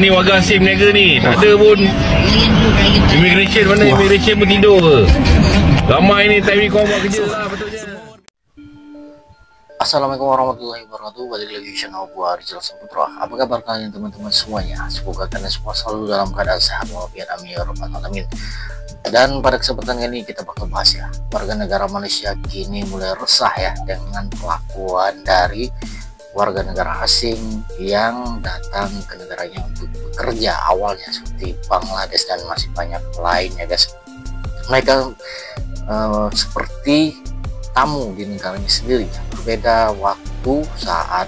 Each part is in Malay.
Ni warga asing niaga ni. Tak ada pun. Immigration mana? Immigration pun tidur ke? Ramai ni time kau buat kerja lah betulnya. Assalamualaikum warahmatullahi wabarakatuh. Balik lagi channel gua Rizal Saputra. Apa kabar kalian teman-teman semuanya? Semoga kalian semua selalu dalam keadaan sehat walafiat, amin ya rabbal alamin. Dan pada kesempatan kali ini kita bakal bahas ya, warga negara Malaysia kini mulai resah ya dengan perlakuan dari warga negara asing yang datang ke negaranya untuk bekerja awalnya seperti Bangladesh dan masih banyak lainnya guys. Mereka seperti tamu di negaranya sendiri, berbeda waktu saat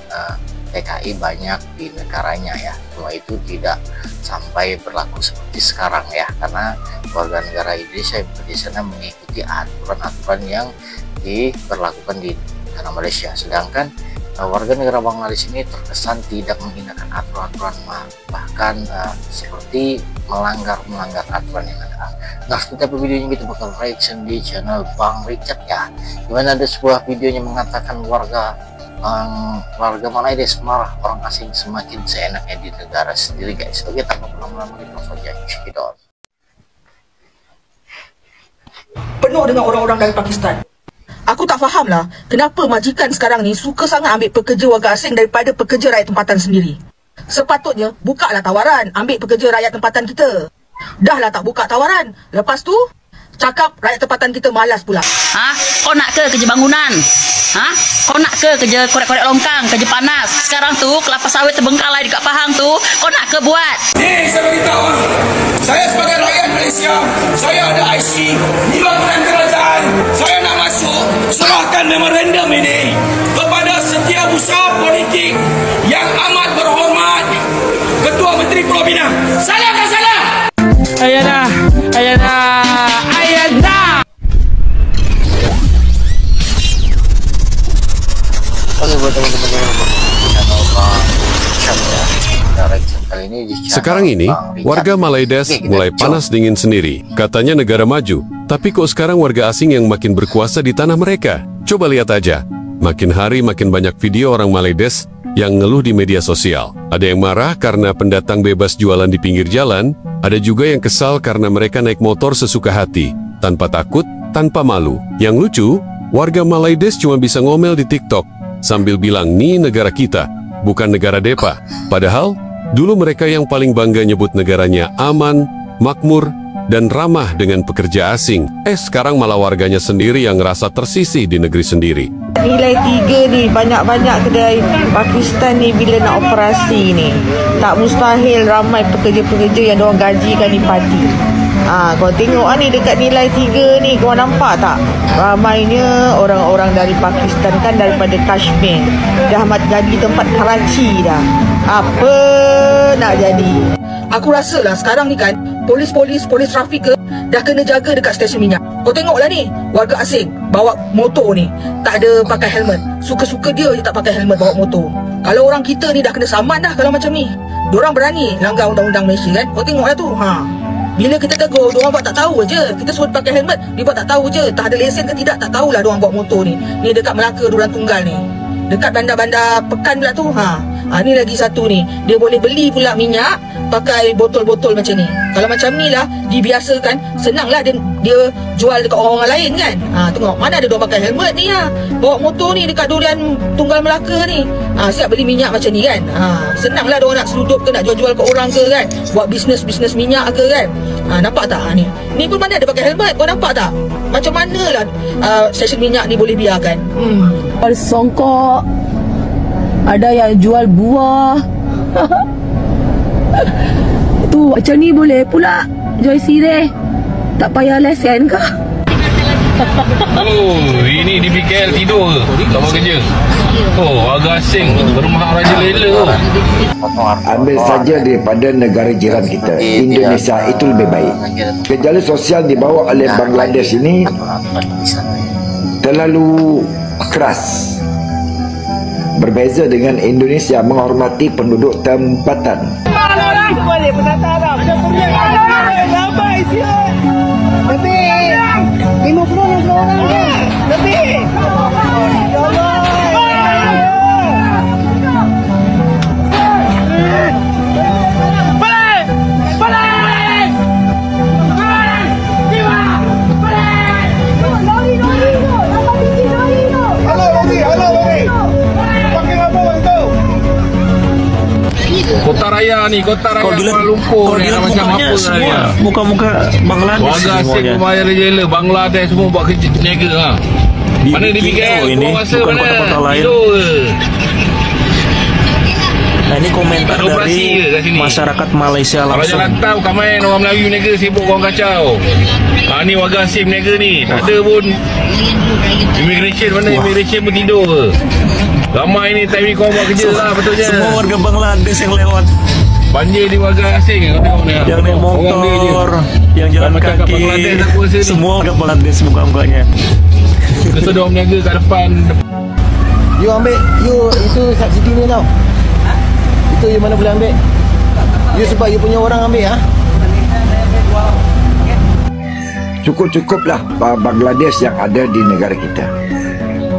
PKI banyak di negaranya ya. Semua itu tidak sampai berlaku seperti sekarang ya, karena warga negara Indonesia yang di sana mengikuti aturan-aturan yang diberlakukan di negara Malaysia, sedangkan warga negara Bangladesh ini terkesan tidak menggunakan aturan-aturan, bahkan seperti melanggar aturan yang ada. Nah, seperti apa videonya kita bakal reaction di channel Bang Richard ya, dimana ada sebuah videonya mengatakan warga Malaysia marah orang asing semakin seenaknya di negara sendiri guys. Oke, tanpa berlama-lama kita langsung aja check it out. Penuh dengan orang-orang dari Pakistan. Aku tak faham lah kenapa majikan sekarang ni suka sangat ambil pekerja warga asing daripada pekerja rakyat tempatan sendiri. Sepatutnya bukalah tawaran, ambil pekerja rakyat tempatan kita. Dah lah tak buka tawaran, lepas tu cakap rakyat tempatan kita malas pula. Kau nak ke kerja bangunan? Kau nak ke kerja korek-korek longkang, kerja panas? Sekarang tu kelapa sawit terbengkalai dekat Pahang tu, kau nak ke buat? Ni saya beritahu, saya sebagai rakyat Malaysia, saya ada IC di bangunan kerajaan. Saya nak masuk, serahkan memorandum ini kepada setiausaha politik yang amat berhormat Ketua Menteri Pulau Pinang. Salah tak salah? Ayana. Oke, buat teman-teman yang channel Bang Richard ya, kita reaction kali ini di channel sekarang ini warga Malaysia mulai panas dingin sendiri. Katanya negara maju, tapi kok sekarang warga asing yang makin berkuasa di tanah mereka? Coba lihat aja, makin hari makin banyak video orang Malaysia yang ngeluh di media sosial. Ada yang marah karena pendatang bebas jualan di pinggir jalan, ada juga yang kesal karena mereka naik motor sesuka hati, tanpa takut, tanpa malu. Yang lucu, warga Malaysia cuma bisa ngomel di TikTok sambil bilang, "Nih negara kita, bukan negara depa." Padahal, dulu mereka yang paling bangga nyebut negaranya aman, makmur, dan ramah dengan pekerja asing. Sekarang malah warganya sendiri yang ngerasa tersisih di negeri sendiri. Nilai 3 ni, banyak-banyak kedai Pakistan ni bila nak operasi ni, tak mustahil ramai pekerja-pekerja yang diorang gajikan ni padi. Kau tengok ni dekat nilai 3 ni, kau nampak tak? Ramainya orang-orang dari Pakistan, kan daripada Kashmir. Dah jadi tempat Karachi dah. Apa nak jadi? Aku rasa lah sekarang ni kan, polis trafik ke dah kena jaga dekat stesen minyak. Kau tengoklah ni, warga asing bawa motor ni tak ada pakai helmet. Suka-suka dia je tak pakai helmet bawa motor. Kalau orang kita ni dah kena saman dah kalau macam ni. Diorang berani langgar undang-undang Malaysia kan. Kau tengoklah tu. Bila kita tegur, diorang buat tak tahu je. Kita suruh pakai helmet, dia buat tak tahu je. Tak ada lesen ke tidak, tak tahulah diorang bawa motor ni. Ni dekat Melaka Duran Tunggal ni, dekat bandar-bandar Pekan pula tu. Ni lagi satu ni, dia boleh beli pula minyak pakai botol-botol macam ni. Kalau macam ni lah dibiasakan, senang lah dia jual dekat orang-orang lain kan. Tengok mana ada diorang pakai helmet ni. Bawa motor ni dekat Durian Tunggal Melaka ni, siap beli minyak macam ni kan. Senang lah diorang nak seludup ke, nak jual-jual ke orang ke kan, buat bisnes minyak ke kan. Nampak tak ni pun mana ada pakai helmet. Kau nampak tak macam mana lah stesen minyak ni boleh biarkan. Jual songkok, ada yang jual buah. Tu macam ni boleh pula jual sirih, tak payah lesen ke? Ini di PKL tidur ke? Tak buat kerja. Warga asing berumah raja lela. Ambil saja daripada negara jiran kita, Indonesia itu lebih baik. Gejala sosial dibawa oleh Bangladesh ini terlalu keras. Berbeza dengan Indonesia menghormati penduduk tempatan. Lebih. Kota Raya ni, Kota Raya Kuala Lumpur ni macam apa semua muka-muka Bangladesh. Warga asing membayar jela, Bangladesh semua buat kerja niaga ha. Mana di BKL ini rasa bukan mana? kota-kota lain. Nah, ini komentar dari masyarakat Malaysia Kalau langsung. jalan tahu kau main orang Melayu niaga sibuk orang kacau. Ni warga asing niaga ni. Tak ada pun immigration mana immigration pun tidur ke. Ramai ni time ni kau buat kerja lah betulnya. Semua warga Bangladesh yang lewat. Banjir di warga asing kau tengok ni. Yang naik motor, yang jalan kaki, semua warga Bangladesh muka-mukanya. Kita dah berniaga kat depan. You ambil, you itu subsidi ni tau. Itu you mana boleh ambil. You sebab you punya orang ambil ha. Cukup-cukuplah Bangladesh yang ada di negara kita.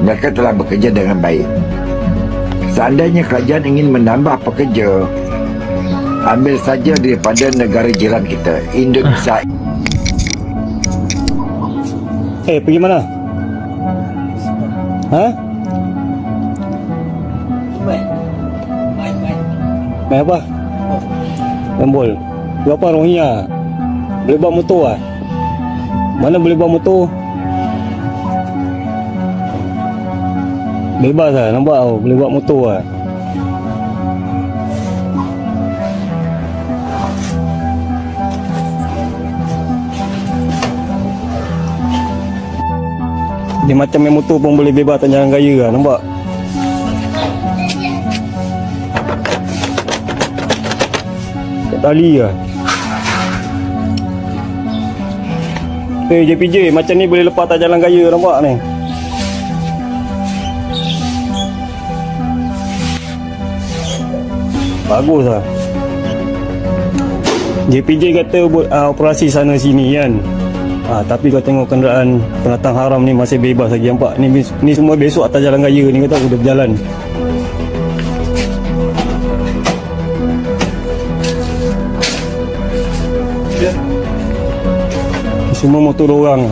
Mereka telah bekerja dengan baik. Seandainya kerajaan ingin menambah pekerja, ambil saja daripada negara jiran kita, Indonesia. Pergi mana? Ha? Main apa? Gambol. Berapa Rohingya? Boleh bawa motor lah? Mana boleh bawa motor? Bebas lah, nampak tau. Boleh bawa motor lah. Dia macam main motor pun boleh bebas tak jalan raya lah, nampak? Tak tali lah. JPJ macam ni boleh lepas tak jalan raya, nampak ni? Bagus lah. JPJ kata buat operasi sana sini kan. Tapi kau tengok kenderaan pendatang haram ni masih bebas lagi, nampak? Ni semua besok atas jalan raya ni, kata udah berjalan. Semua motor orang.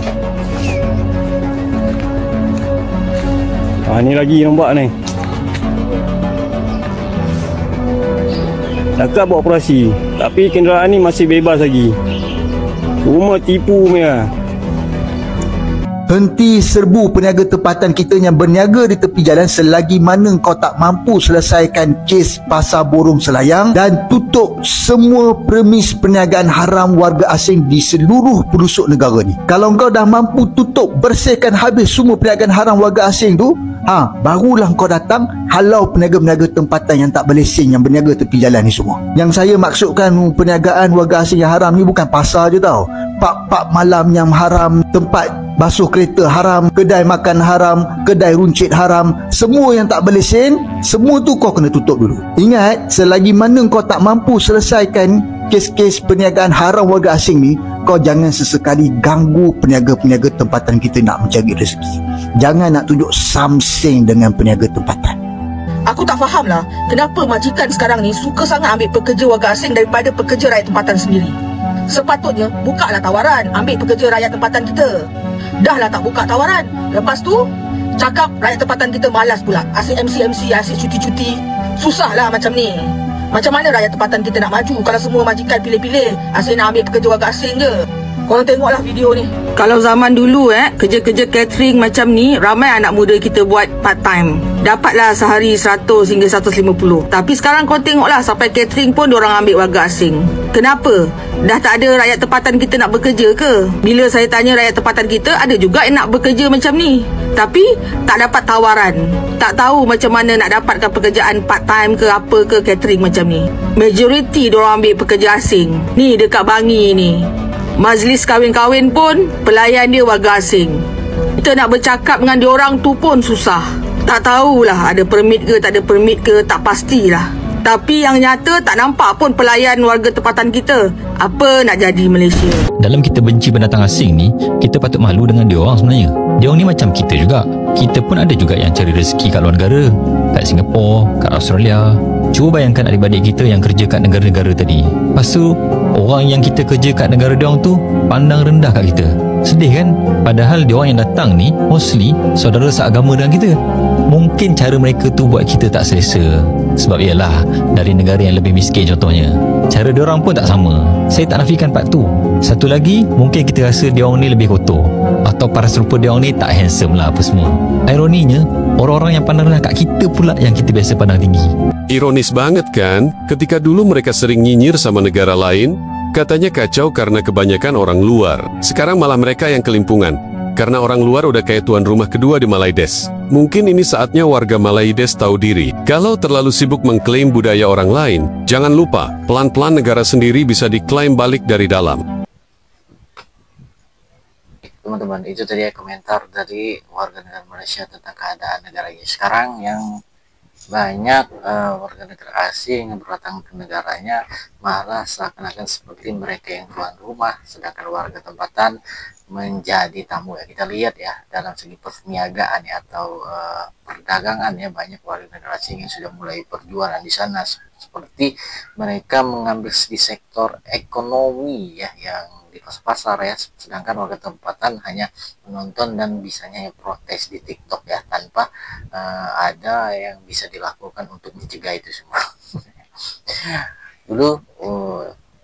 Ni lagi nampak ni. Takkan buat operasi, tapi kenderaan ni masih bebas lagi. Rumah tipu punya. Henti serbu peniaga tempatan kita yang berniaga di tepi jalan selagi mana kau tak mampu selesaikan kes pasar borong selayang, dan tutup semua premis perniagaan haram warga asing di seluruh pelosok negara ni. Kalau kau dah mampu tutup, bersihkan habis semua perniagaan haram warga asing tu, barulah kau datang halau peniaga-peniaga tempatan yang tak berlesen, yang berniaga tepi jalan ni semua. Yang saya maksudkan perniagaan warga asing yang haram ni bukan pasar je tau. Pub-pub malam yang haram, tempat basuh kereta haram, kedai makan haram, kedai runcit haram, semua yang tak berlesen, semua tu kau kena tutup dulu. Ingat, selagi mana kau tak mampu selesaikan kes-kes perniagaan haram warga asing ni, kau jangan sesekali ganggu peniaga-peniaga tempatan kita nak mencari rezeki. Jangan nak tunjuk samseng dengan peniaga tempatan. Aku tak faham lah kenapa majikan sekarang ni suka sangat ambil pekerja warga asing daripada pekerja rakyat tempatan sendiri. Sepatutnya bukalah tawaran, ambil pekerja rakyat tempatan kita. Dah lah tak buka tawaran, lepas tu cakap rakyat tempatan kita malas pula, asyik MC, asyik cuti-cuti. Susah lah macam ni. Macam mana rakyat tempatan kita nak maju kalau semua majikan pilih-pilih, asyik nak ambil pekerja warga asing je? Korang tengoklah video ni. Kalau zaman dulu kerja-kerja catering macam ni, ramai anak muda kita buat part time. Dapatlah sehari 100 hingga 150. Tapi sekarang kau tengoklah, sampai catering pun diorang ambil warga asing. Kenapa? Dah tak ada rakyat tempatan kita nak bekerja ke? Bila saya tanya rakyat tempatan kita, ada juga yang nak bekerja macam ni, tapi tak dapat tawaran. Tak tahu macam mana nak dapatkan pekerjaan part time ke apa ke catering macam ni. Majoriti diorang ambil pekerja asing. Ni dekat Bangi ni, majlis kahwin-kahwin pun pelayan dia warga asing. Kita nak bercakap dengan diorang tu pun susah. Tak tahulah ada permit ke tak ada permit ke, tak pastilah. Tapi yang nyata tak nampak pun pelayan warga tempatan kita. Apa nak jadi Malaysia? Dalam kita benci pendatang asing ni, kita patut malu dengan diorang sebenarnya. Diorang ni macam kita juga. Kita pun ada juga yang cari rezeki kat luar negara, kat Singapura, kat Australia. Cuba bayangkan adik-adik kita yang kerja kat negara-negara tadi. Lepas tu, orang yang kita kerja kat negara diorang tu pandang rendah kat kita. Sedih kan? Padahal diorang yang datang ni mostly saudara seagama dengan kita. Mungkin cara mereka tu buat kita tak selesa. Sebab ialah dari negara yang lebih miskin contohnya, cara diorang pun tak sama. Saya tak nafikan part tu. Satu lagi, mungkin kita rasa diorang ni lebih kotor, atau paras rupa diorang ni tak handsome lah apa semua. Ironinya, orang-orang yang pandang rendah kat kita pula yang kita biasa pandang tinggi. Ironis banget kan, ketika dulu mereka sering nyinyir sama negara lain, katanya kacau karena kebanyakan orang luar. Sekarang malah mereka yang kelimpungan, karena orang luar udah kayak tuan rumah kedua di Malaides. Mungkin ini saatnya warga Malaides tahu diri. Kalau terlalu sibuk mengklaim budaya orang lain, jangan lupa, pelan-pelan negara sendiri bisa diklaim balik dari dalam. Teman-teman, itu tadi komentar dari warga negara Malaysia tentang keadaan negaranya sekarang, yang banyak warga negara asing yang berdatang ke negaranya malah seakan-akan seperti mereka yang tuan rumah, sedangkan warga tempatan menjadi tamu. Ya, kita lihat ya dalam segi perniagaan ya, atau perdagangan ya, banyak warga negara asing yang sudah mulai berjualan di sana, seperti mereka mengambil di sektor ekonomi ya, yang di pasar ya, sedangkan warga tempatan hanya menonton dan bisanya ya protes di TikTok ya, tanpa ada yang bisa dilakukan untuk mencegah itu semua. Dulu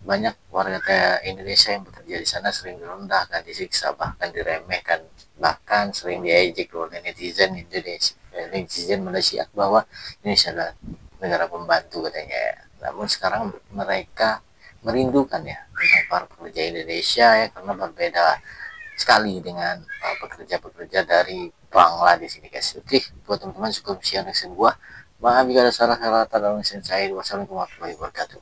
banyak warga Indonesia yang bekerja di sana sering direndahkan, disiksa, bahkan diremehkan, bahkan sering diejek oleh netizen Indonesia, netizen Malaysia, bahwa Indonesia adalah negara pembantu katanya ya. Namun sekarang mereka merindukan ya dengan para pekerja Indonesia ya, karena berbeda sekali dengan pekerja-pekerja dari Bangladesh ini guys. Oke, buat teman-teman cukup sekian reaction gua. Maaf jika ada salah kata dalam reaction saya. Wassalamualaikum warahmatullahi wabarakatuh.